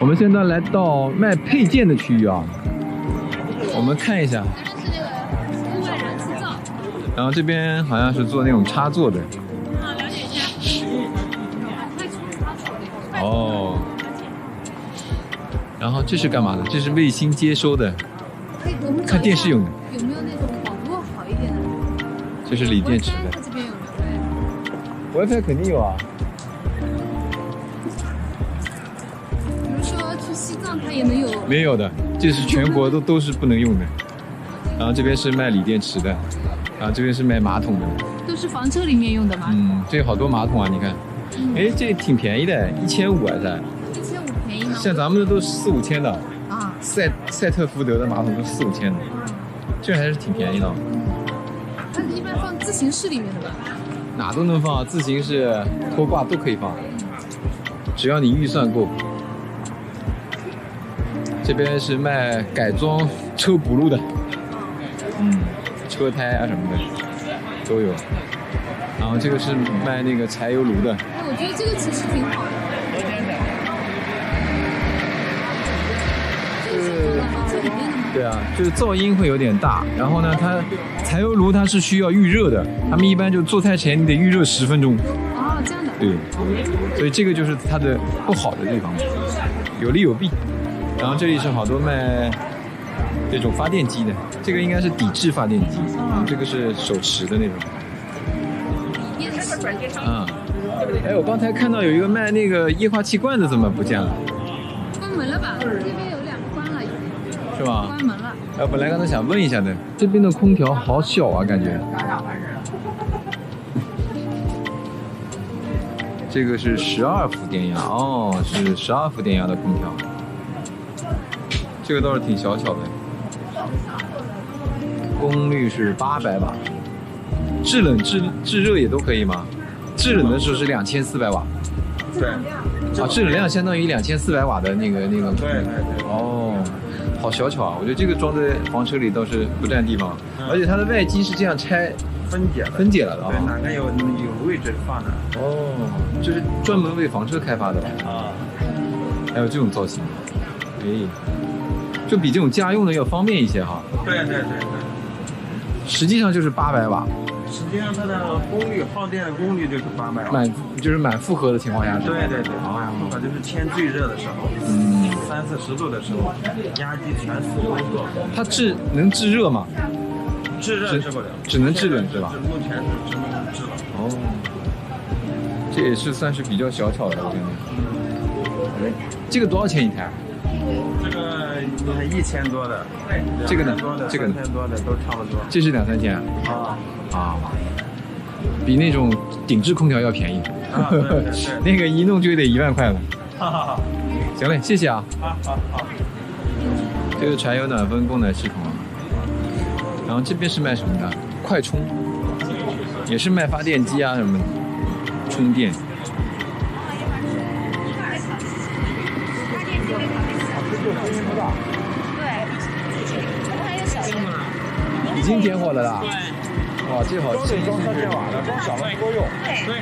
我们现在来到卖配件的区域啊，我们看一下。这边是那个屋外燃气灶。然后这边好像是做那种插座的。啊，了解一下。哦。然后这是干嘛的？这是卫星接收的，看电视用的。有没有那种网络好一点的？这是锂电池的。这边有没有 WiFi 肯定有啊。比如说去西藏，它也能有。没有的，这是全国都是不能用的。然后这边是卖锂电池的，然后这边是卖马桶的。都是房车里面用的吗？这有好多马桶啊，你看。哎，这挺便宜的，1500还是？1500便宜吗？像咱们的都4、5千的。啊。赛特福德的马桶都4、5千的，这还是挺便宜的。它一般放自行车里面的吧？哪都能放，自行车、拖挂都可以放，只要你预算够。这边是卖改装车轱辘的，车胎啊什么的都有。然后这个是卖那个柴油炉的。哎，我觉得这个其实挺好的。对啊，就是噪音会有点大。然后呢，它柴油炉它是需要预热的，他们一般就做菜前你得预热10分钟。哦，这样的。对，所以这个就是它的不好的地方，有利有弊。然后这里是好多卖这种发电机的，这个应该是抵制发电机，然后这个是手持的那种。哎，我刚才看到有一个卖那个液化气罐的，怎么不见了？关门了吧？这边有2个关了已经。是吧？关门了。本来刚才想问一下的，这边的空调好小啊，感觉。这个是12伏电压哦，是12伏电压的空调。这个倒是挺小巧的，功率是800瓦，制冷制热也都可以吗？制冷的时候是2400瓦。对。啊，制冷量相当于2400瓦的那个。对。哦，好小巧啊！我觉得这个装在房车里倒是不占地方，而且它的外机是这样拆分解了的。啊。对，哪个有位置放的。哦，这是专门为房车开发的吧？啊。还有这种造型，哎。就比这种家用的要方便一些哈。对。实际上就是800瓦。实际上它的耗电的功率就是800瓦。就是满负荷的情况下。对。满负荷就是天最热的时候，30-40度的时候，压机全死工作。它能制热吗？制热制不了，只能制冷是吧？目前是只能制冷。哦。这也是算是比较小巧的，我觉得。这个多少钱一台？这个1000多的，这个呢？这个3000多的都差不多。这是2、3千啊，比那种顶置空调要便宜。对。那个一弄就得1万块了。行嘞，谢谢啊。好。这个柴油暖风供暖系统。然后这边是卖什么的？快充，也是卖发电机啊什么的，充电。已经点火了啦！哇，这好吃！装3千瓦的，装小了不够用。对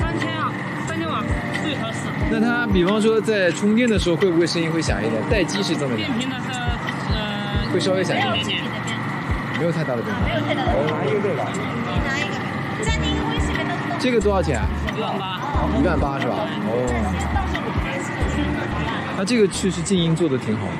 ，3000瓦最合适。那它比方说在充电的时候，会不会声音会响一点？待机是这么变频的是会稍微响一点，没有太大的变化。拿一个这个。拿一个。在那个微信里面都。这个多少钱？18000是吧？哦。它这个确实静音做的挺好的。